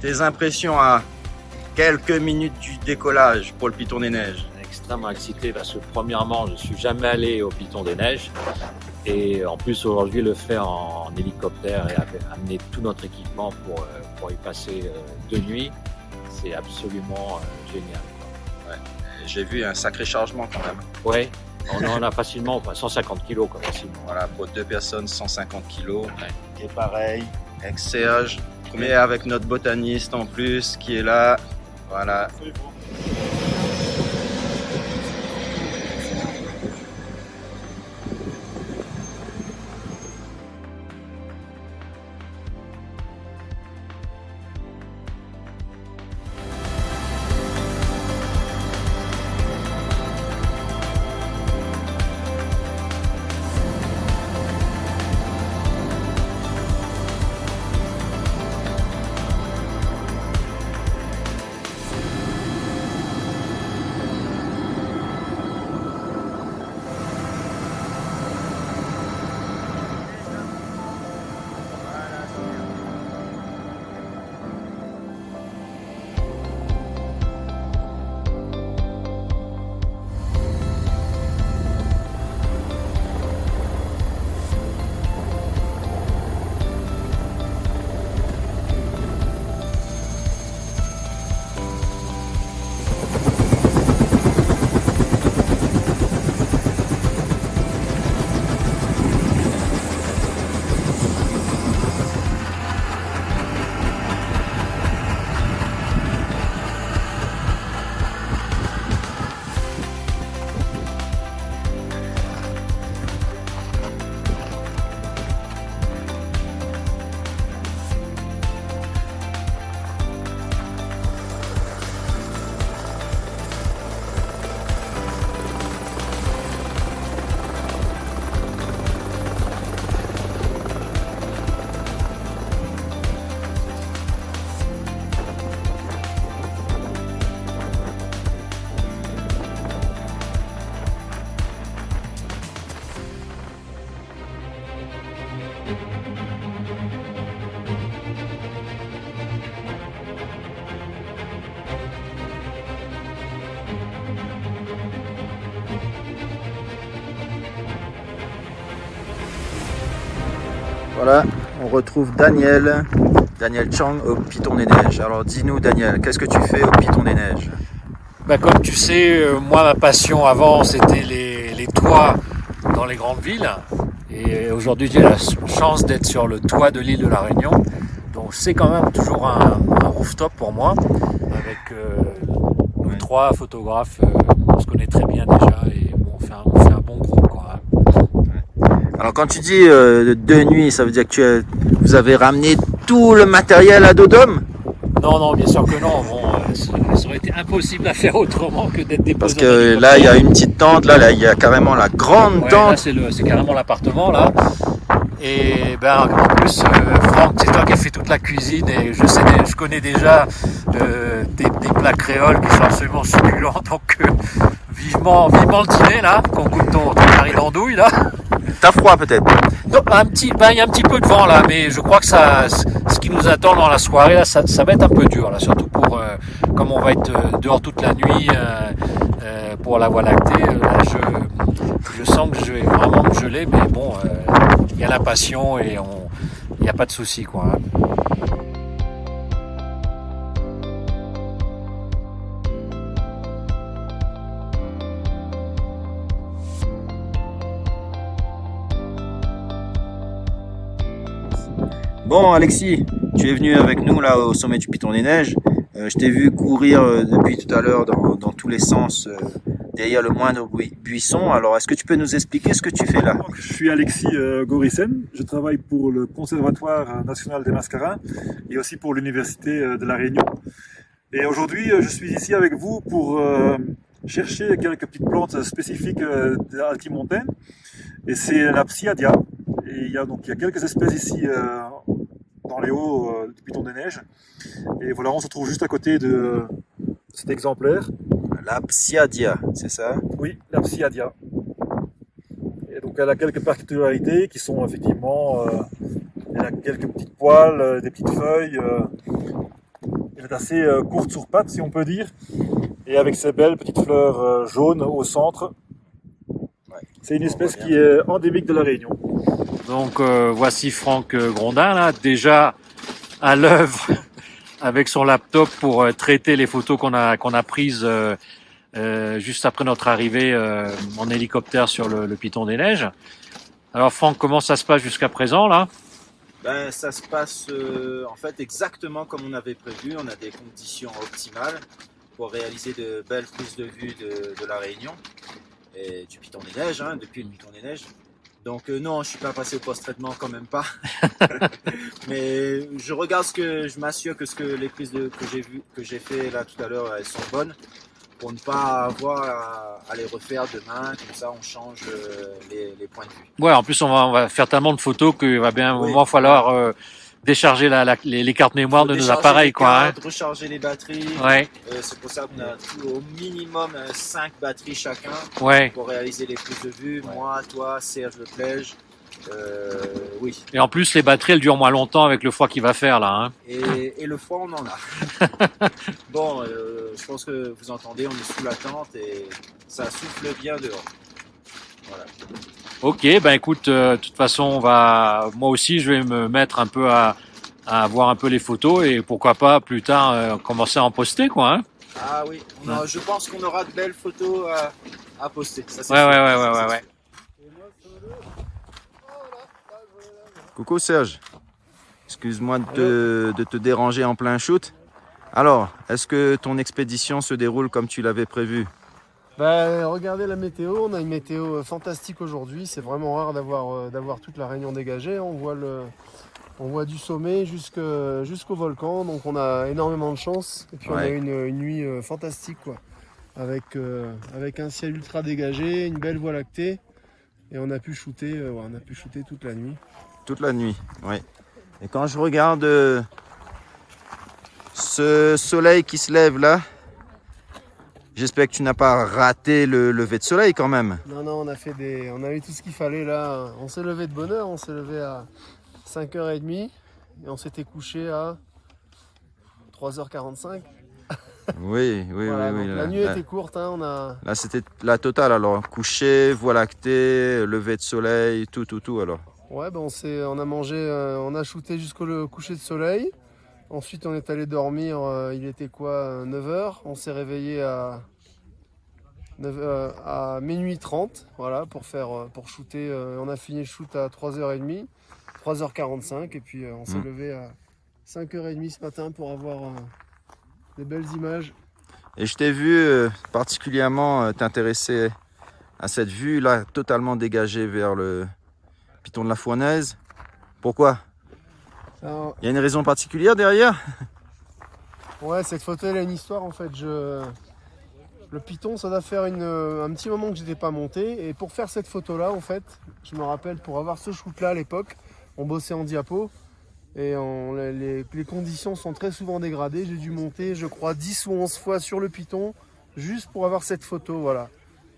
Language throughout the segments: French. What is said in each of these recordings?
Tes impressions à quelques minutes du décollage pour le Piton des Neiges? Extrêmement excité parce que premièrement, je ne suis jamais allé au Piton des Neiges. Et en plus, aujourd'hui, le faire en hélicoptère et amener tout notre équipement pour y passer 2 nuits, c'est absolument génial. Ouais. J'ai vu un sacré chargement quand même. Oui, on en a facilement 150 kilos. Facilement. Voilà, pour 2 personnes, 150 kilos. Ouais. Et pareil, avec Serge, mais avec notre botaniste en plus qui est là. Voilà. Voilà, on retrouve Daniel Chang au Piton des Neiges. Alors dis-nous Daniel, qu'est-ce que tu fais au Piton des Neiges? Comme tu sais, moi ma passion avant c'était les toits dans les grandes villes. Et aujourd'hui j'ai la chance d'être sur le toit de l'île de la Réunion. Donc c'est quand même toujours un rooftop pour moi. Avec nous 3 photographes, on se connaît très bien déjà et bon, on fait un bon groupe. Quoi. Alors quand tu dis 2 nuits, ça veut dire que vous avez ramené tout le matériel à dos d'homme? Non, bien sûr que non. Bon, ça aurait été impossible à faire autrement que d'être déposé. Parce que là, il y a une petite tente, là, il y a carrément la grande tente. Là, c'est carrément l'appartement, là. Et en plus, Franck, c'est toi qui as fait toute la cuisine et je connais déjà des plats créoles qui sont absolument succulents. Donc, vivement le dîner, là, qu'on goûte ton curry d'andouille, là. T'as froid peut-être? Non, il y a un petit peu de vent là, mais je crois que ce qui nous attend dans la soirée là, ça va être un peu dur là, surtout comme on va être dehors toute la nuit pour la Voie lactée. Là, je sens que je vais vraiment me geler, mais bon, il y a la passion et il n'y a pas de souci quoi. Bon Alexis, tu es venu avec nous là au sommet du Piton des Neiges. Je t'ai vu courir depuis tout à l'heure dans tous les sens derrière le moindre buisson. Alors est-ce que tu peux nous expliquer ce que tu fais là? Donc, je suis Alexis Gorissen, je travaille pour le Conservatoire national des Mascarins et aussi pour l'Université de la Réunion. Et aujourd'hui je suis ici avec vous pour chercher quelques petites plantes spécifiques d'altimontaine. Et c'est la Psyadia. Et il y a quelques espèces ici dans les hauts du Piton des Neiges. Et voilà, on se trouve juste à côté de cet exemplaire. La Psyadia, c'est ça? Oui, la Psyadia. Et donc elle a quelques particularités qui sont effectivement, elle a quelques petites poils, des petites feuilles. Elle est assez courte sur pattes, si on peut dire, et avec ses belles petites fleurs jaunes au centre. Ouais. C'est une espèce qui est endémique de la Réunion. Donc voici Franck Grondin là, déjà à l'œuvre avec son laptop pour traiter les photos qu'on a prises juste après notre arrivée en hélicoptère sur le Piton des Neiges. Alors Franck, comment ça se passe jusqu'à présent là? Ben, ça se passe en fait exactement comme on avait prévu. On a des conditions optimales pour réaliser de belles prises de vue de la Réunion et du Piton des Neiges, hein, depuis le Piton des Neiges. Donc non, je suis pas passé au post-traitement, quand même pas. Mais je m'assure que les prises que j'ai fait là tout à l'heure, elles sont bonnes pour ne pas avoir à les refaire demain. Comme ça, on change les points de vue. Ouais, en plus on va faire tellement de photos qu'il va bien un moment falloir décharger les cartes mémoire de nos appareils, quoi. Hein. Recharger les batteries. Ouais. C'est pour ça qu'on a au minimum 5 batteries chacun pour réaliser les prises de vue. Ouais. Moi, toi, Serge Leclège. Oui. Et en plus, les batteries, elles durent moins longtemps avec le froid qu'il va faire là. Hein. Et le froid, on en a. Bon, je pense que vous entendez, on est sous la tente et ça souffle bien dehors. Voilà. Ok, ben écoute, de toute façon, moi aussi, je vais me mettre un peu à voir un peu les photos et pourquoi pas plus tard commencer à en poster, quoi. Hein. Ah oui, je pense qu'on aura de belles photos à poster. Ça, ouais. Coucou Serge, excuse-moi de te déranger en plein shoot. Alors, est-ce que ton expédition se déroule comme tu l'avais prévu? Regardez la météo, on a une météo fantastique aujourd'hui. C'est vraiment rare d'avoir toute la Réunion dégagée. On voit du sommet jusqu'au volcan, donc on a énormément de chance. Et puis on a une nuit fantastique, quoi, avec un ciel ultra dégagé, une belle voie lactée, et on a pu shooter toute la nuit. Toute la nuit, oui. Et quand je regarde ce soleil qui se lève là, j'espère que tu n'as pas raté le lever de soleil quand même. Non, on a eu tout ce qu'il fallait là. On s'est levé de bonne heure, on s'est levé à 5h30 et on s'était couché à 3h45. Oui. Voilà, oui. La nuit était courte. Hein, Là, c'était la totale alors. Coucher, voie lactée, lever de soleil, tout alors. Ouais, on a mangé, on a shooté jusqu'au coucher de soleil. Ensuite, on est allé dormir, il était quoi, 9h. On s'est réveillé à minuit 30, voilà, pour shooter. On a fini le shoot à 3h30, 3h45, et puis on s'est levé à 5h30 ce matin pour avoir des belles images. Et je t'ai vu particulièrement t'intéresser à cette vue là, totalement dégagée vers le Piton de la Fournaise. Pourquoi? Il y a une raison particulière derrière? Ouais, cette photo elle a une histoire en fait. Le Piton, ça doit faire un petit moment que j'étais pas monté, et pour faire cette photo là en fait, je me rappelle, pour avoir ce shoot là à l'époque, on bossait en diapo et les conditions sont très souvent dégradées. J'ai dû monter, je crois, 10 ou 11 fois sur le Piton juste pour avoir cette photo, voilà.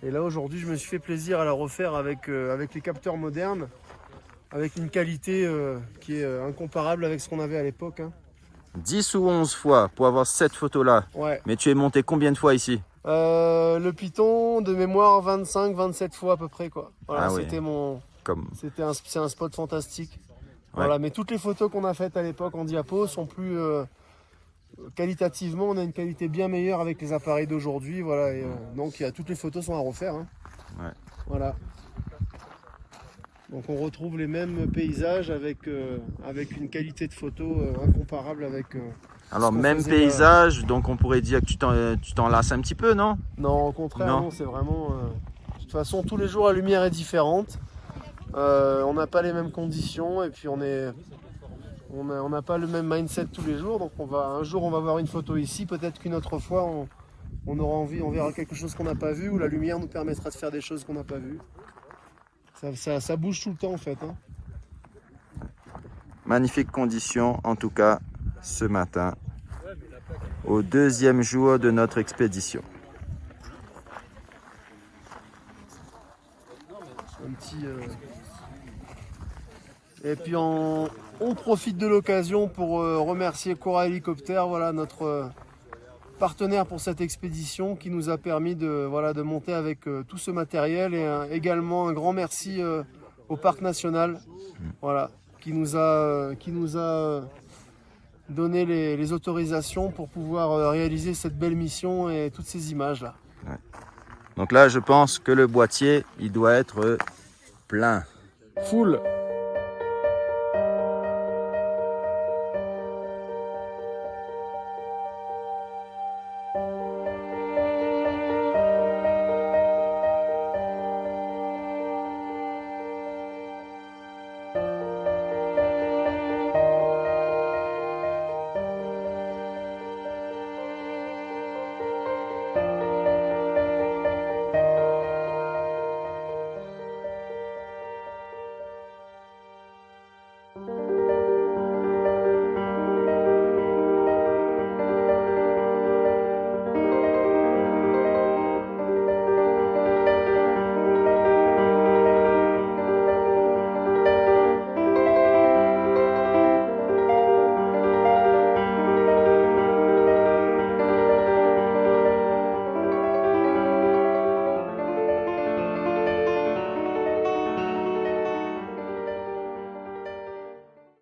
Et là aujourd'hui, je me suis fait plaisir à la refaire avec les capteurs modernes, avec une qualité qui est incomparable avec ce qu'on avait à l'époque. Hein. 10 ou 11 fois pour avoir cette photo-là. Ouais. Mais tu es monté combien de fois ici? Le Piton, de mémoire, 25-27 fois à peu près, quoi. Voilà, c'est un spot fantastique. Ouais. Voilà, mais toutes les photos qu'on a faites à l'époque en diapo sont plus... qualitativement, on a une qualité bien meilleure avec les appareils d'aujourd'hui. Voilà, et, donc toutes les photos sont à refaire. Hein. Ouais. Voilà. Donc on retrouve les mêmes paysages avec une qualité de photo incomparable avec... Alors même paysage, donc on pourrait dire que tu t'en lasses un petit peu, non? Non, au contraire, non, c'est vraiment... de toute façon, tous les jours la lumière est différente. On n'a pas les mêmes conditions et puis on n'a pas le même mindset tous les jours. Donc un jour on va voir une photo ici, peut-être qu'une autre fois on aura envie, on verra quelque chose qu'on n'a pas vu, ou la lumière nous permettra de faire des choses qu'on n'a pas vues. Ça bouge tout le temps en fait. Hein. Magnifique condition en tout cas ce matin, au deuxième jour de notre expédition. Et puis on profite de l'occasion pour remercier Cora Hélicoptère, voilà, notre partenaire pour cette expédition qui nous a permis de monter avec tout ce matériel. Et également un grand merci au Parc National, voilà, qui nous a donné les autorisations pour pouvoir réaliser cette belle mission et toutes ces images là. Ouais. Donc là, je pense que le boîtier, il doit être plein. Full.